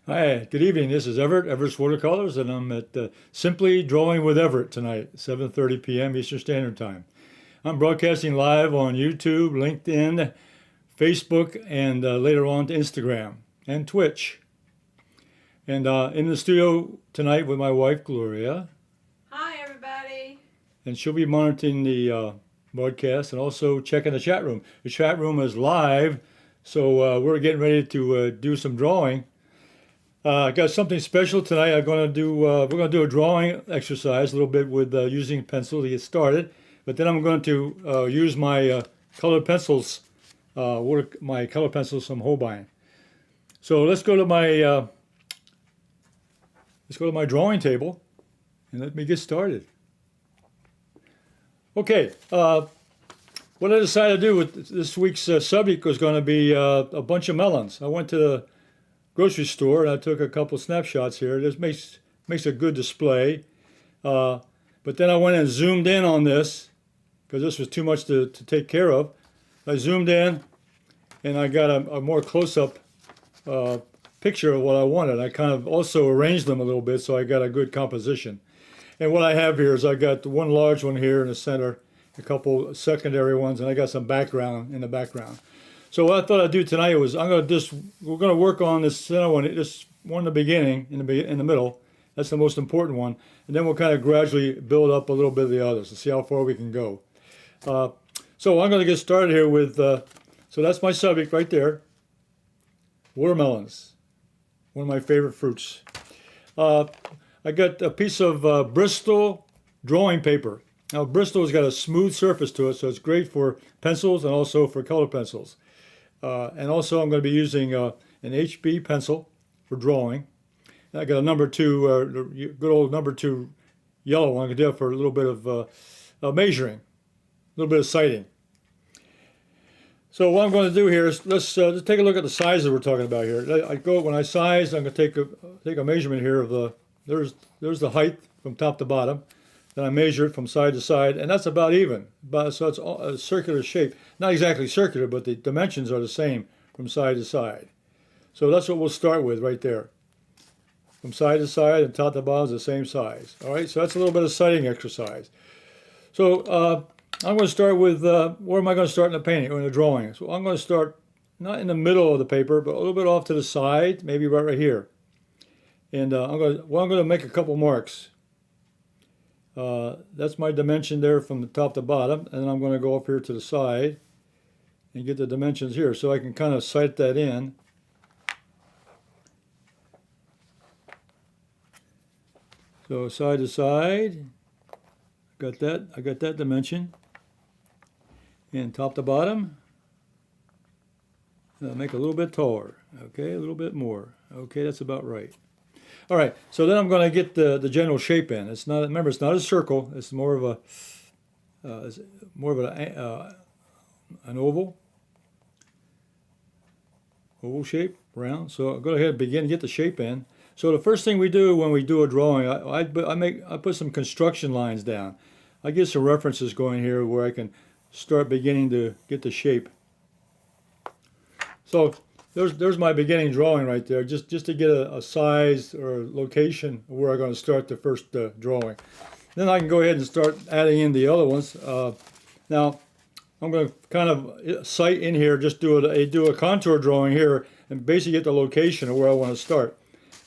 Hi, good evening. This is Everett, Everett's Watercolors, and I'm at Simply Drawing with Everett tonight, 7:30 p.m. Eastern Standard Time. I'm broadcasting live on YouTube, LinkedIn, Facebook, and later on to Instagram and Twitch. And in the studio tonight with my wife, Gloria, Hi, everybody. and she'll be monitoring the broadcast and also checking the chat room. The chat room is live, so we're getting ready to do some drawing. I got something special tonight. I'm going to do. We're going to do a drawing exercise a little bit with using pencil to get started. But then I'm going to use my colored pencils, my colored pencils from Holbein. So let's go to my drawing table, and let me get started. Okay. What I decided to do with this week's subject was going to be a bunch of melons. I went to the grocery store, and I took a couple snapshots here. This makes a good display. But then I went and zoomed in on this because this was too much to take care of. I zoomed in, and I got a more close-up picture of what I wanted. I kind of also arranged them a little bit so I got a good composition. And what I have here is I got one large one here in the center, a couple secondary ones, and I got some background in the background. So what I thought I'd do tonight was we're going to work on this center one, this one in the beginning, in the middle. That's the most important one. And then we'll kind of gradually build up a little bit of the others and see how far we can go. So I'm going to get started here with, so that's my subject right there. Watermelons, one of my favorite fruits. I got a piece of Bristol drawing paper. Now Bristol's got a smooth surface to it, so it's great for pencils and also for color pencils. And also I'm going to be using an HB pencil for drawing. And I got a number 2, good old number 2 yellow one. I can do it for a little bit of measuring, a little bit of sighting. So what I'm going to do here is let's take a look at the sizes we're talking about here. When I size, I'm going to take a measurement here of there's the height from top to bottom. Then I measure it from side to side, and that's about even. So it's a circular shape. Not exactly circular, but the dimensions are the same from side to side. So that's what we'll start with right there. From side to side and top to bottom is the same size. All right, so that's a little bit of sighting exercise. So I'm going to start with, where am I going to start in the painting or in the drawing? So I'm going to start not in the middle of the paper, but a little bit off to the side, maybe right here. And I'm going to make a couple marks. That's my dimension there from the top to bottom, and then I'm going to go up here to the side and get the dimensions here so I can kind of sight that in. So side to side, I got that dimension, and top to bottom, I'll make a little bit taller, okay, a little bit more, okay, that's about right. All right, so then I'm going to get the general shape in. Remember, it's not a circle. It's more of an oval shape, round. So I'll go ahead and begin to get the shape in. So the first thing we do when we do a drawing, I put some construction lines down. I get some references going here where I can start beginning to get the shape. So there's my beginning drawing right there, just to get a size or a location where I'm going to start the first drawing. Then I can go ahead and start adding in the other ones. Now I'm going to kind of sight in here, just do a contour drawing here, and basically get the location of where I want to start.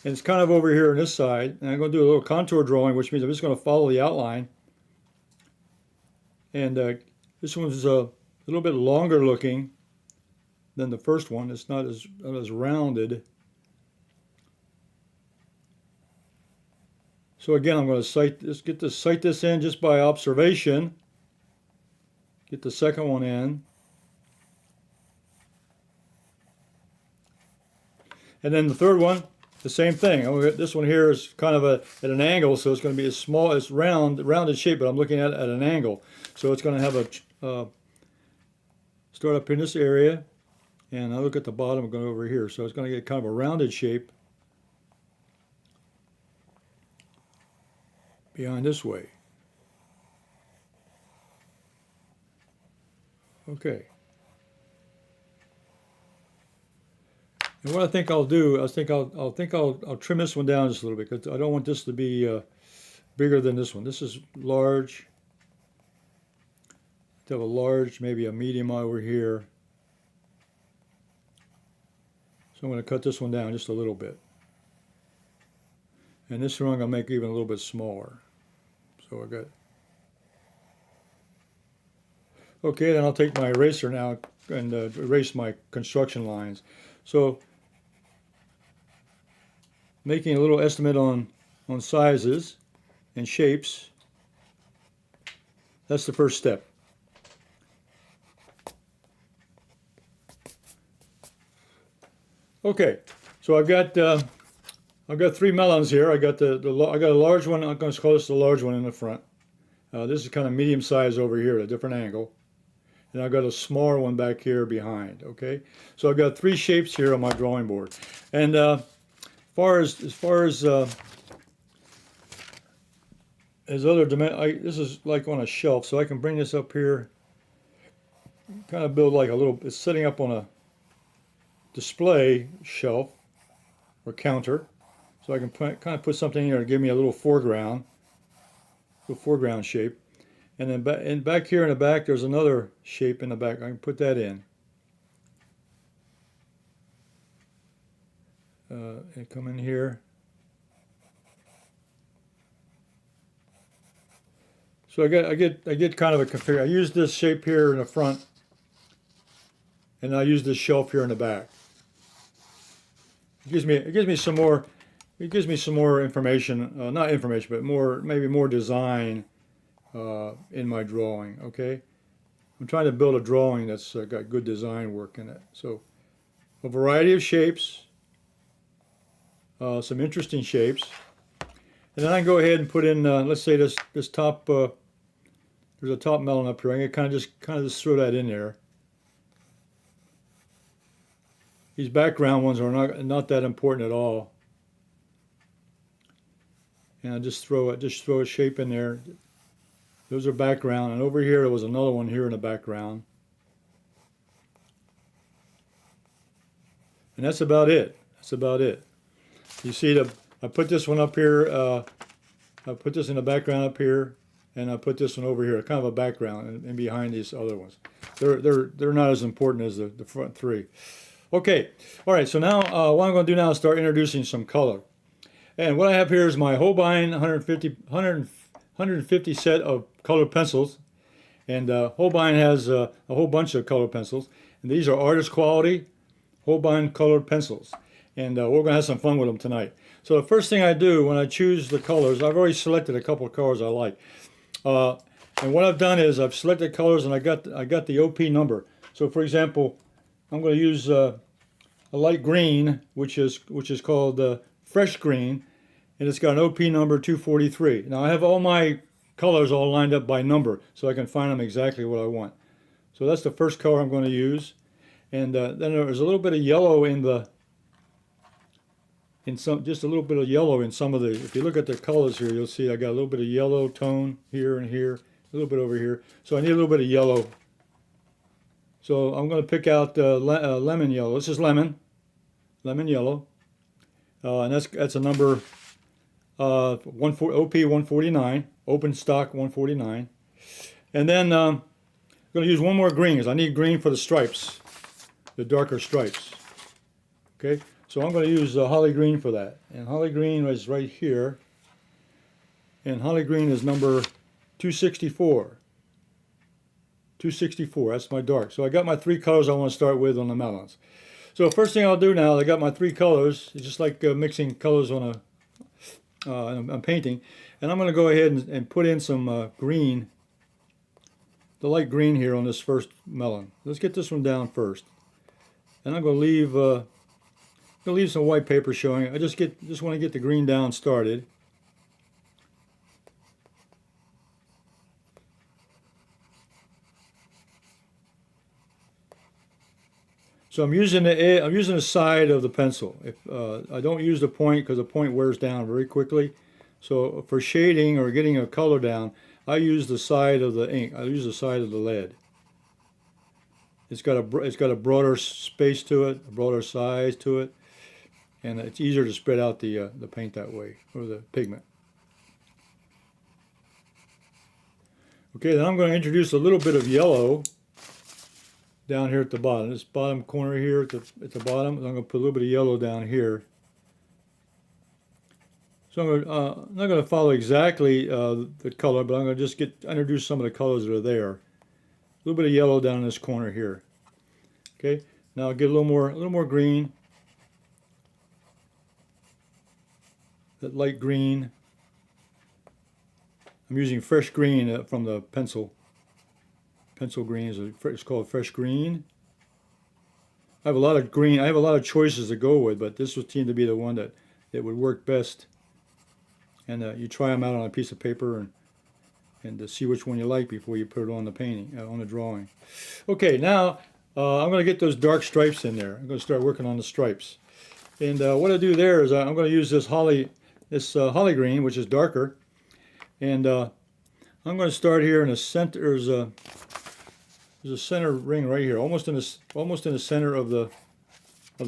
And it's kind of over here on this side, and I'm going to do a little contour drawing, which means I'm just going to follow the outline. And this one's a little bit longer looking than the first one. It's not as rounded. So again, I'm going to sight this in just by observation. Get the second one in. And then the third one, the same thing. This one here is kind of at an angle, so it's going to be it's rounded shape, but I'm looking at an angle. So it's going to have a start up in this area, and I look at the bottom going over here. So it's going to get kind of a rounded shape behind this way. Okay. And what I think I'll do, I'll trim this one down just a little bit because I don't want this to be bigger than this one. This is large. To have a large, maybe a medium over here. So I'm going to cut this one down just a little bit. And this one I'm going to make even a little bit smaller. So I got. Okay, then I'll take my eraser now and erase my construction lines. So making a little estimate on sizes and shapes. That's the first step. Okay, so I've got 3 melons here. I got a large one. I'm going to call this the large one in the front. This is kind of medium size over here at a different angle, and I've got a smaller one back here behind. Okay, so I've got 3 shapes here on my drawing board, and as far as other dimensions, this is like on a shelf, so I can bring this up here, kind of build like a little. It's sitting up on a display shelf or counter, so I can kind of put something in here to give me a little foreground shape. And then back here in the back, there's another shape in the back. I can put that in. And come in here. So I get kind of a configure. I use this shape here in the front, and I use this shelf here in the back. It gives me some more information, not information, but maybe more design in my drawing. Okay, I'm trying to build a drawing that's got good design work in it. So a variety of shapes, some interesting shapes, and then I can go ahead and put in, let's say this top. There's a top melon up here. I can kind of just throw that in there. These background ones are not that important at all. And I just throw a shape in there. Those are background, and over here there was another one here in the background. And that's about it. You see I put this one up here, I put this in the background up here, and I put this one over here, kind of a background and behind these other ones. They're not as important as the front 3. Okay, all right, so now what I'm going to do now is start introducing some color. And what I have here is my Holbein 150 set of colored pencils. And Holbein has a whole bunch of colored pencils. And these are artist quality Holbein colored pencils. And we're going to have some fun with them tonight. So the first thing I do when I choose the colors, I've already selected a couple of colors I like. And what I've done is I've selected colors and I got the OP number. So for example, I'm going to use a light green, which is called fresh green, and it's got an OP number 243. Now I have all my colors all lined up by number, so I can find them exactly what I want. So that's the first color I'm going to use, and then there's a little bit of yellow just a little bit of yellow in some of the. If you look at the colors here, you'll see I got a little bit of yellow tone here and here, a little bit over here. So I need a little bit of yellow. So I'm going to pick out lemon yellow. This is lemon yellow, and that's a number OP 149, open stock 149. And then I'm going to use one more green because I need green for the stripes, the darker stripes. Okay, so I'm going to use holly green for that, and holly green is right here, and holly green is number 264. 264, that's my dark. So I got my 3 colors I want to start with on the melons. So first thing I'll do now, I got my 3 colors. It's just like mixing colors on a painting. And I'm going to go ahead and put in some green, the light green here on this first melon. Let's get this one down first. And I'm going to leave some white paper showing. I just want to get the green down started. So I'm using the side of the pencil. If I don't use the point because the point wears down very quickly. So for shading or getting a color down, I use the side of the ink. I use the side of the lead. It's got a broader space to it, a broader size to it. and it's easier to spread out the paint that way, or the pigment. Okay, then I'm going to introduce a little bit of yellow down here at the bottom. This bottom corner here at the bottom, I'm going to put a little bit of yellow down here. So I'm not going to follow exactly the color, but I'm going to just introduce some of the colors that are there. A little bit of yellow down in this corner here. Okay, now I'll get a little more green. That light green. I'm using fresh green from the pencil. Pencil green it's called fresh green. I have a lot of green. I have a lot of choices to go with, but this would seem to be the one that would work best. And you try them out on a piece of paper and to see which one you like before you put it on the painting, on the drawing. Okay, now I'm going to get those dark stripes in there. I'm going to start working on the stripes. And what I do there is I'm going to use this holly green, which is darker. And I'm going to start here in the center. There's a center ring right here, almost in the center of the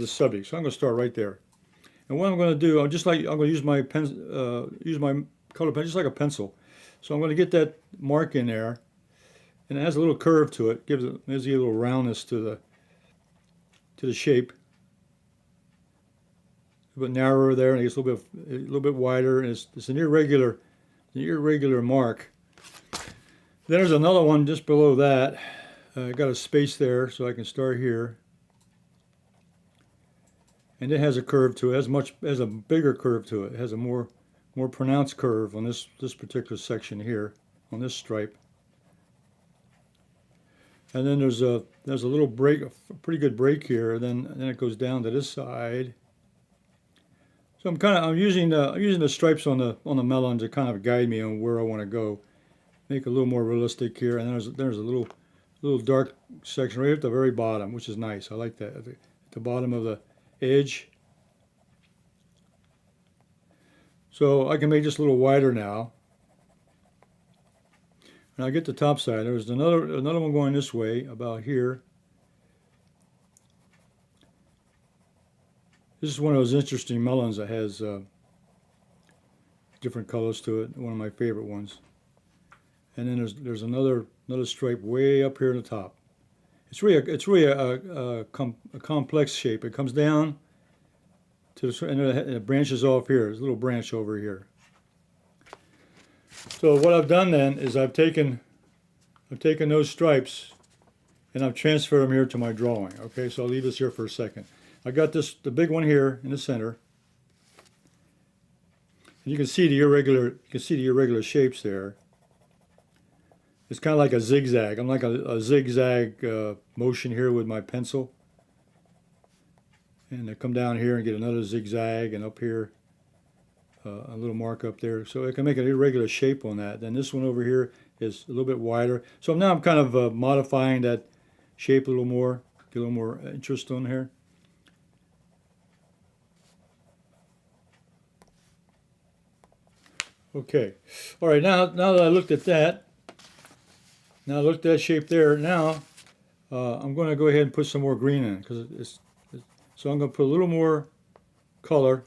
subject. So I'm going to start right there. And what I'm going to do, I'm going to use my color pen just like a pencil. So I'm going to get that mark in there, and it has a little curve to it. Gives a little roundness to the shape. A bit narrower there, and it gets a little bit wider, and it's an irregular mark. Then there's another one just below that. I got a space there, so I can start here. And it has a curve to it. It has a bigger curve to it. It has a more pronounced curve on this particular section here, on this stripe. And then there's a little break, a pretty good break here. And then it goes down to this side. So I'm using the stripes on the melon to kind of guide me on where I want to go. Make it a little more realistic here. And there's a little dark section right at the very bottom, which is nice. I like that at the bottom of the edge. So I can make this a little wider now. And I'll get the top side. There's another one going this way, about here. This is one of those interesting melons that has different colors to it. One of my favorite ones. And then there's another stripe way up here in the top. It's really a complex shape. It comes down to and it branches off here. There's a little branch over here. So what I've done then is I've taken those stripes and I've transferred them here to my drawing. Okay, so I'll leave this here for a second. I got the big one here in the center. And you can see the irregular shapes there. It's kind of like a zigzag. I'm like a zigzag motion here with my pencil. And I come down here and get another zigzag, and up here a little mark up there. So I can make an irregular shape on that. Then this one over here is a little bit wider. So now I'm kind of modifying that shape a little more, get a little more interest on here. Okay. All right, now that I looked at that, now look at that shape there. Now I'm going to go ahead and put some more green in so I'm going to put a little more color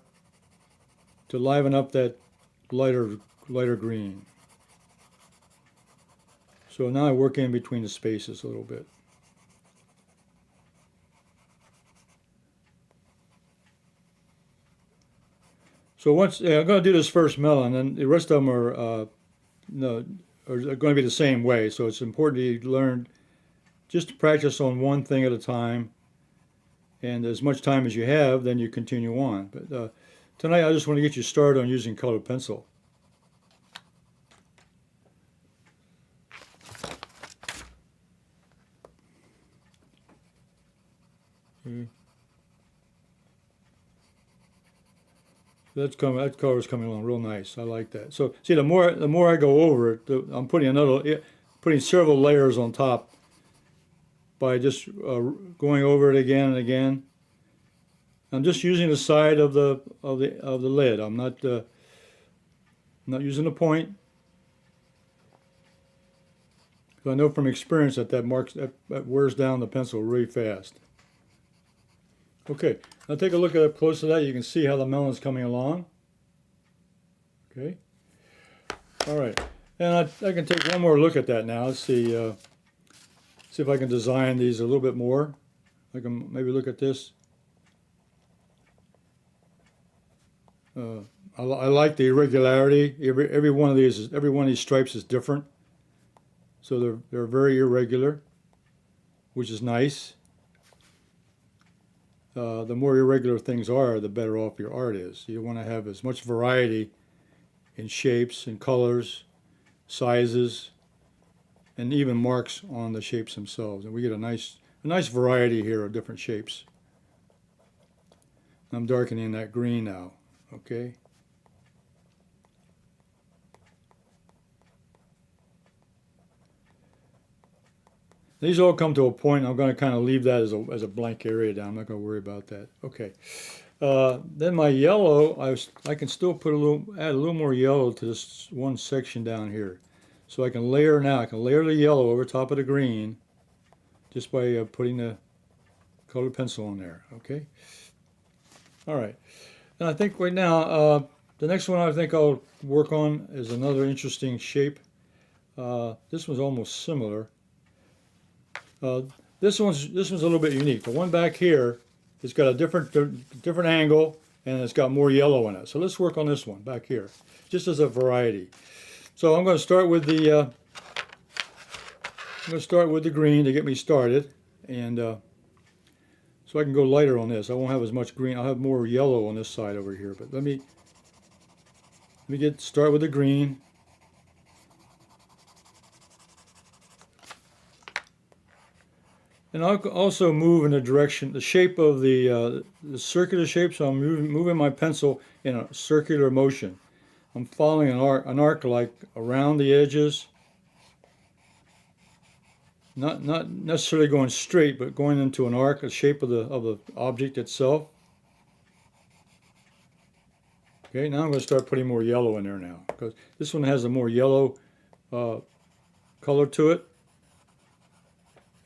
to liven up that lighter green. So now I work in between the spaces a little bit. So I'm going to do this first melon, and the rest of them are going to be the same way. So it's important to learn just to practice on one thing at a time, and as much time as you have, then you continue on. But tonight I just want to get you started on using colored pencil. Okay. That color is coming along real nice. I like that. So see, the more I go over it, I'm putting several layers on top by just going over it again and again. I'm just using the side of the lid. I'm not using the point. I know from experience that wears down the pencil really fast. Okay, now take a look at up close to that. You can see how the melon's coming along. Okay. All right, and I can take one more look at that now. Let's see if I can design these a little bit more. I can maybe look at this. I like the irregularity. Every one of these stripes is different, so they're very irregular, which is nice. The more irregular things are, the better off your art is. You want to have as much variety in shapes and colors, sizes, and even marks on the shapes themselves. And we get a nice variety here of different shapes. I'm darkening that green now. Okay. These all come to a point. I'm going to kind of leave that as a blank area down. I'm not going to worry about that. Okay. Then my yellow, I can still add a little more yellow to this one section down here. So I can layer now. I can layer the yellow over top of the green just by putting the colored pencil on there. Okay. All right. And I think right now the next one I think I'll work on is another interesting shape. This one's almost similar. This one's a little bit unique. The one back here, it's got a different angle, and it's got more yellow in it. So let's work on this one back here, just as a variety. So I'm going to start with the green to get me started, and so I can go lighter on this. I won't have as much green. I'll have more yellow on this side over here. But let me start with the green. And I'll also move in the direction, the shape of the circular shape. So I'm moving my pencil in a circular motion. I'm following an arc like around the edges. Not necessarily going straight, but going into an arc, the shape of the object itself. Okay, now I'm going to start putting more yellow in there now, because this one has a more yellow color to it.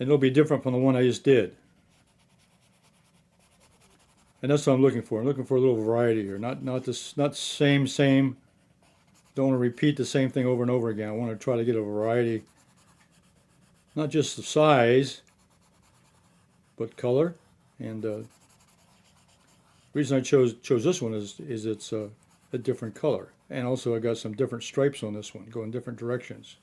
And it'll be different from the one I just did. And that's what I'm looking for. I'm looking for a little variety here. Not same. Don't want to repeat the same thing over and over again. I want to try to get a variety. Not just the size, but color. And the reason I chose this one is it's a different color. And also I got some different stripes on this one, going different directions.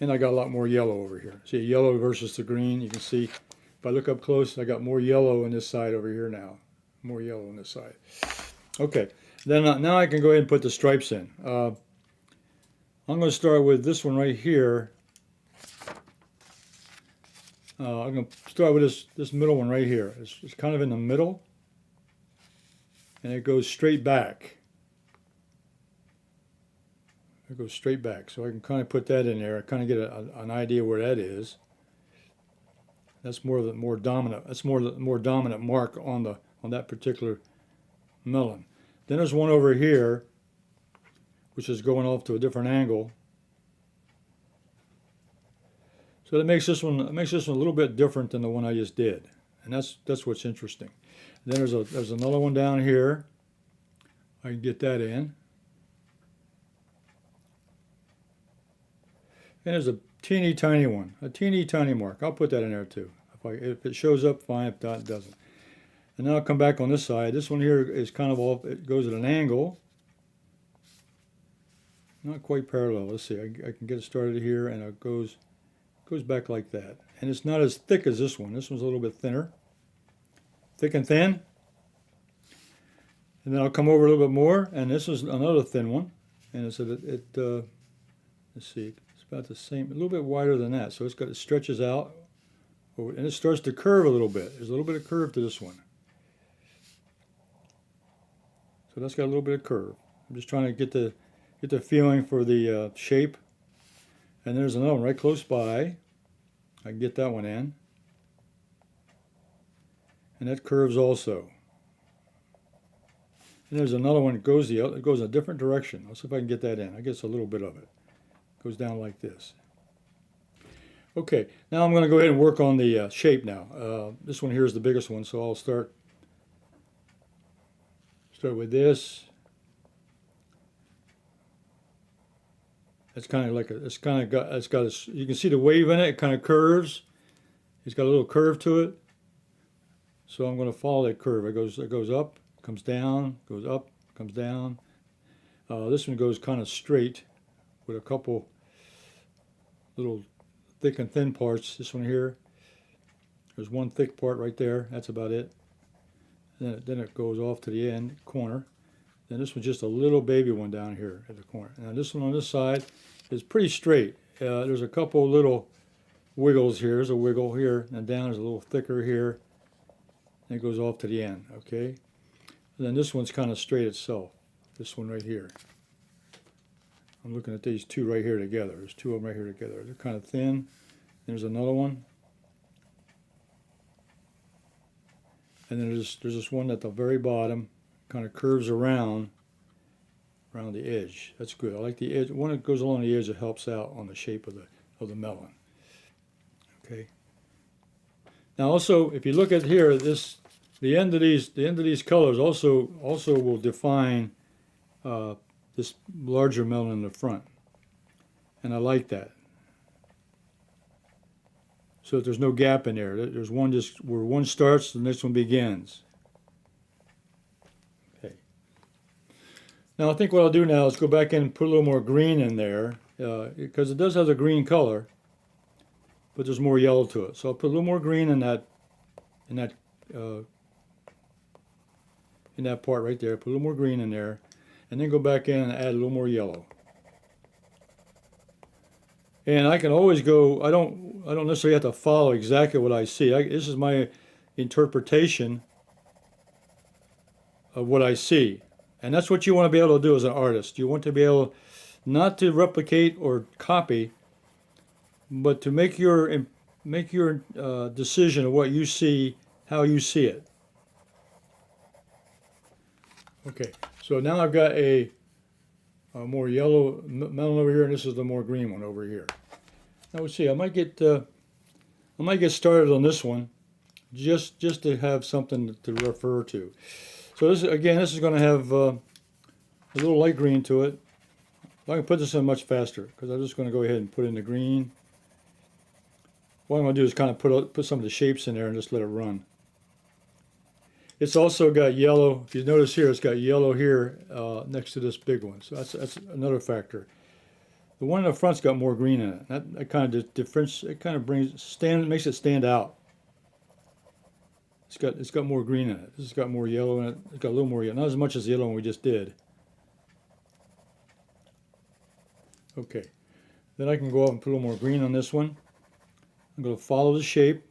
And I got a lot more yellow over here. See, yellow versus the green. You can see, if I look up close, I got more yellow on this side over here now. More yellow on this side. Okay, then now I can go ahead and put the stripes in. I'm going to start with this one right here. I'm going to start with this middle one right here. It's kind of in the middle, and it goes straight back. It goes straight back, so I can kind of put that in there. I kind of get an idea where that is. That's the more dominant mark on that particular melon. Then there's one over here, which is going off to a different angle. So that makes this one a little bit different than the one I just did, and that's what's interesting. And then there's another one down here. I can get that in. And there's a teeny tiny one, a teeny tiny mark. I'll put that in there too. If it shows up, fine. If not, it doesn't. And now I'll come back on this side. This one here is kind of off. It goes at an angle. Not quite parallel. Let's see. I can get it started here, and it goes back like that. And it's not as thick as this one. This one's a little bit thinner. Thick and thin. And then I'll come over a little bit more, and this is another thin one. And let's see. About the same, a little bit wider than that. So it stretches out, and it starts to curve a little bit. There's a little bit of curve to this one. So that's got a little bit of curve. I'm just trying to get the feeling for the shape. And there's another one right close by. I can get that one in. And that curves also. And there's another one that goes in a different direction. Let's see if I can get that in. I guess a little bit of it. Goes down like this. Okay, now I'm going to go ahead and work on the shape now. This one here is the biggest one, so I'll start with this. It's kind of like it's kind of got you can see the wave in it. It kind of curves. It's got a little curve to it. So I'm going to follow that curve. It goes up, comes down, goes up, comes down. This one goes kind of straight with a couple little thick and thin parts. This one here, there's one thick part right there. That's about it. Then it goes off to the end corner. Then this one's just a little baby one down here at the corner. Now this one on this side is pretty straight. There's a couple little wiggles here. There's a wiggle here, and down is a little thicker here. And it goes off to the end, okay? And then this one's kind of straight itself. This one right here. I'm looking at these two right here together. There's two of them right here together. They're kind of thin. There's another one. And then there's this one at the very bottom, kind of curves around the edge. That's good. I like the edge. When it goes along the edge, it helps out on the shape of the melon. Okay. Now also, if you look at here, the end of these colors also will define this larger melon in the front, and I like that. So that there's no gap in there. There's one just where one starts, the next one begins. Okay. Now I think what I'll do now is go back in and put a little more green in there, because it does have a green color, but there's more yellow to it. So I'll put a little more green in that part right there. Put a little more green in there, and then go back in and add a little more yellow. And I can always go. I don't necessarily have to follow exactly what I see. This is my interpretation of what I see, and that's what you want to be able to do as an artist. You want to be able not to replicate or copy, but to make your decision of what you see, how you see it. Okay, so now I've got a more yellow melon over here, and this is the more green one over here. Now we'll see. I might get started on this one, just to have something to refer to. So this is going to have a little light green to it. I can put this in much faster because I'm just going to go ahead and put in the green. What I'm going to do is kind of put some of the shapes in there and just let it run. It's also got yellow. If you notice here, it's got yellow here next to this big one. So that's another factor. The one in the front's got more green in it. That kind of difference. It kind of makes it stand out. It's got more green in it. This has got more yellow in it. It's got a little more yellow, not as much as the yellow one we just did. Okay, then I can go up and put a little more green on this one. I'm going to follow the shape.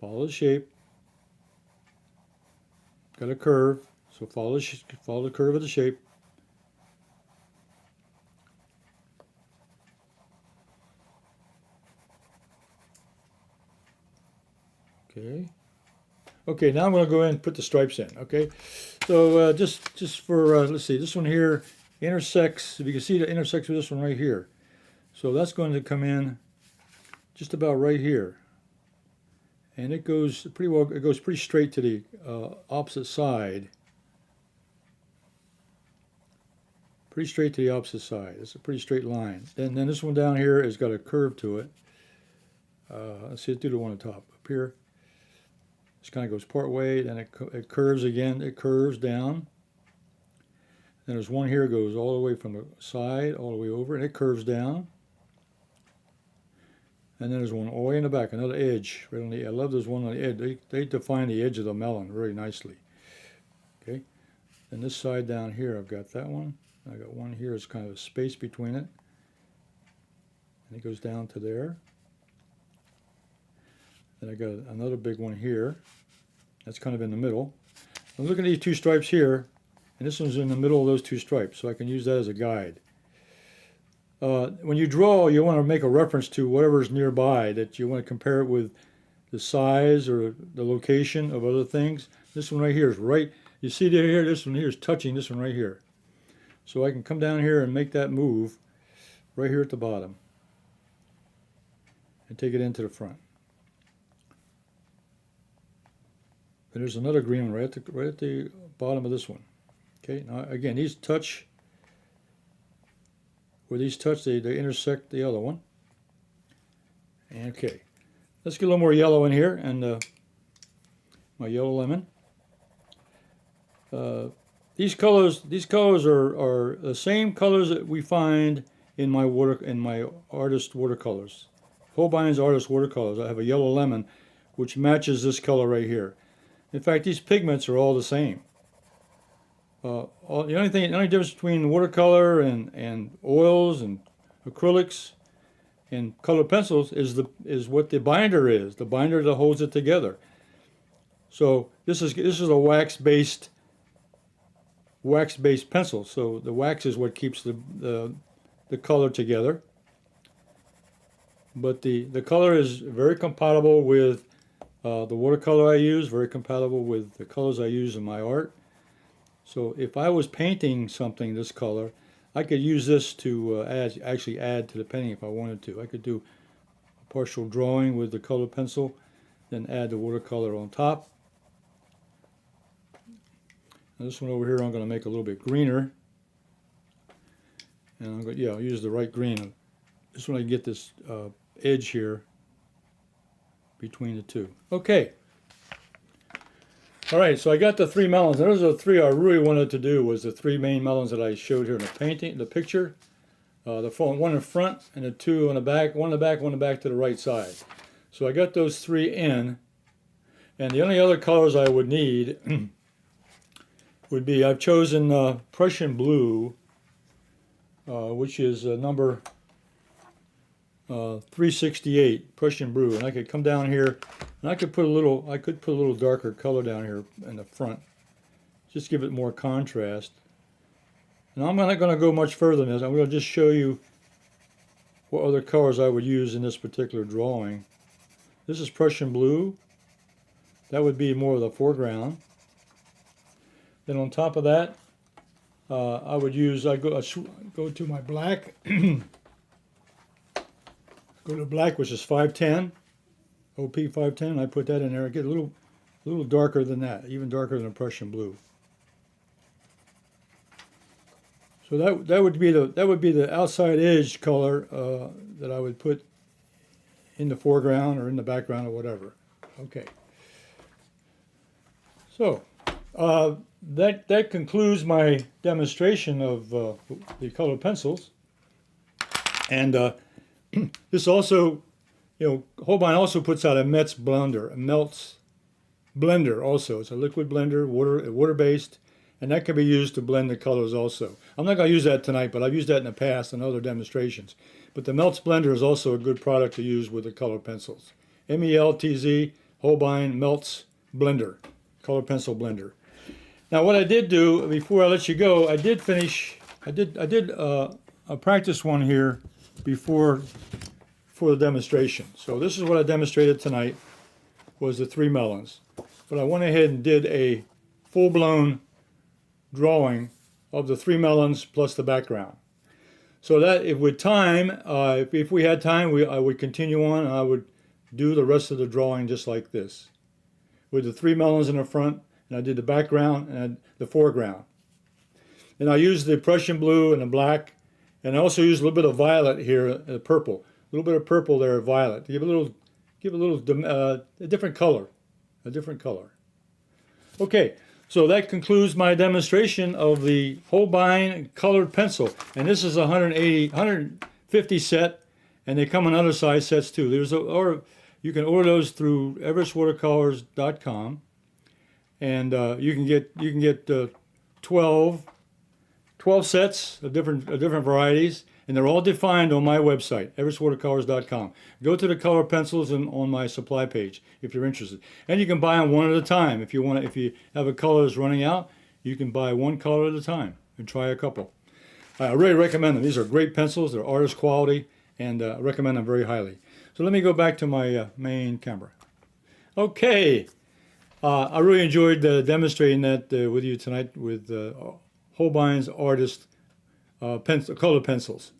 Follow the shape. Got a curve, so follow the curve of the shape. Okay. Okay, now I'm going to go in and put the stripes in. Okay, so just for let's see, this one here intersects. If you can see, it intersects with this one right here. So that's going to come in just about right here, and it goes pretty well. It goes pretty straight to the opposite side. Pretty straight to the opposite side. It's a pretty straight line. Then this one down here has got a curve to it. Let's see, let's do the one on top up here. This kind of goes part way, then it curves again. It curves down. Then there's one here goes all the way from the side all the way over, and it curves down. And then there's one all the way in the back, another edge right on the. I love this one on the edge. They define the edge of the melon very nicely. Okay. Then this side down here, I've got that one. I got one here. It's kind of a space between it, and it goes down to there. Then I got another big one here. That's kind of in the middle. I'm looking at these two stripes here, and this one's in the middle of those two stripes, so I can use that as a guide. When you draw, you want to make a reference to whatever's nearby, that you want to compare it with the size or the location of other things. This one right here is right, you see here, this one here is touching this one right here. So I can come down here and make that move right here at the bottom. and take it into the front. And there's another green one right at the bottom of this one. Okay, now again, these touch, where these touch, they intersect the other one. And okay, let's get a little more yellow in here, and my yellow lemon. These colors are the same colors that we find in my artist watercolors. Holbein's Artist Watercolors. I have a yellow lemon, which matches this color right here. In fact, these pigments are all the same. The only difference between watercolor and oils and acrylics and colored pencils is what the binder is. The binder that holds it together. So this is a wax-based pencil. So the wax is what keeps the color together. But the color is very compatible with the watercolor I use, very compatible with the colors I use in my art. So if I was painting something this color, I could use this to actually add to the painting if I wanted to. I could do a partial drawing with the colored pencil, then add the watercolor on top. Now this one over here I'm going to make a little bit greener. And I'll use the right green. This one I get this edge here between the two. Okay. All right, so I got the 3 melons. Those are the 3 I really wanted to do, was the 3 main melons that I showed here in the picture. The one in front and the 2 on the back, one in the back, one in the back to the right side. So I got those 3 in, and the only other colors I would need would be, I've chosen Prussian Blue, which is number 368, Prussian Blue, and I could come down here and I could put a little darker color down here in the front, just give it more contrast. And I'm not going to go much further than this. I'm going to just show you what other colors I would use in this particular drawing. This is Prussian Blue. That would be more of the foreground. Then on top of that, I go to my black. Go to black, which is 510, OP 510. I put that in there. I get a little darker than that, even darker than a Prussian Blue. So that would be the outside edge color that I would put in the foreground or in the background or whatever. Okay. So that concludes my demonstration of the colored pencils. And this also, Holbein also puts out a MELTZ Blender also. It's a liquid blender, water-based, and that can be used to blend the colors also. I'm not going to use that tonight, but I've used that in the past in other demonstrations. But the MELTZ Blender is also a good product to use with the colored pencils. MELTZ, Holbein MELTZ Blender, colored pencil blender. Now what I did do, before I let you go, I did a practice one here for the demonstration. So this is what I demonstrated tonight, was the 3 melons. But I went ahead and did a full-blown drawing of the 3 melons plus the background. So that if we had time, I would continue on, and I would do the rest of the drawing just like this, with the 3 melons in the front, and I did the background and the foreground. And I used the Prussian Blue and the black, and I also used a little bit of violet here, purple, a little bit of purple there, violet, to give a different color, Okay, so that concludes my demonstration of the Holbein colored pencil, and this is a 150 set, and they come in other size sets too. You can order those through everettswatercolors.com, and you can get 12 sets of different varieties, and they're all defined on my website, everettswatercolors.com. Go to the color pencils on my supply page if you're interested, and you can buy them one at a time. If you have a color that's running out, you can buy one color at a time and try a couple. I really recommend them. These are great pencils. They're artist quality, and I recommend them very highly. So let me go back to my main camera. Okay, I really enjoyed demonstrating that with you tonight with Holbein's Artist Colored Pencils.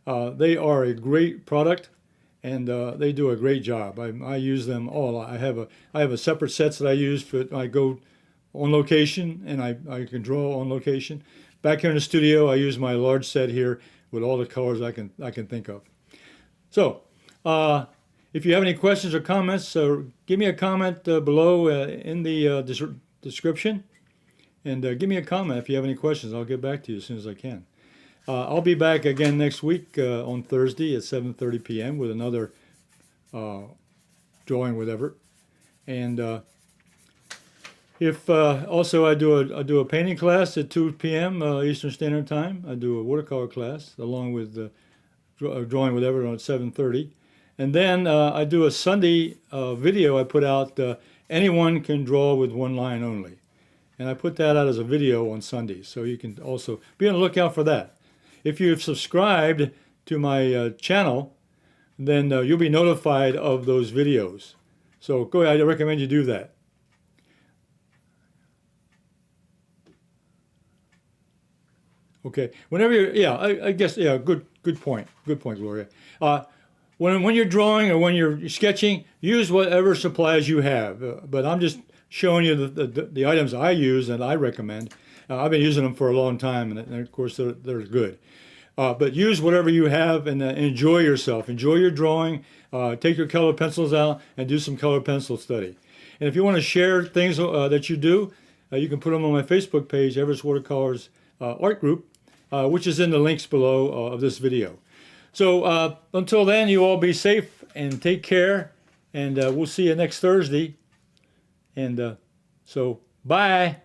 They are a great product, and they do a great job. I use them all. I have a separate sets that I use for I go on location, and I can draw on location. Back here in the studio, I use my large set here with all the colors I can think of. So, if you have any questions or comments, give me a comment below in the description, and give me a comment if you have any questions. I'll get back to you as soon as I can. I'll be back again next week on Thursday at 7:30 p.m. with another drawing with Everett, and if also I do a painting class at 2 p.m. Eastern Standard Time. I do a watercolor class along with drawing with Everett on 7:30, and then I do a Sunday video I put out. Anyone can draw with one line only, and I put that out as a video on Sundays, so you can also be on the lookout for that. If you've subscribed to my channel, then you'll be notified of those videos. So go ahead, I recommend you do that. Okay, whenever you're, I guess, good point, Gloria. When you're drawing or when you're sketching, use whatever supplies you have. But I'm just showing you the items I use and I recommend. I've been using them for a long time, and of course they're good. But use whatever you have and enjoy yourself. Enjoy your drawing. Take your colored pencils out and do some colored pencil study. And if you want to share things that you do, you can put them on my Facebook page, Everett's Watercolors Art Group, which is in the links below of this video. So until then, you all be safe and take care, and we'll see you next Thursday. And so, bye.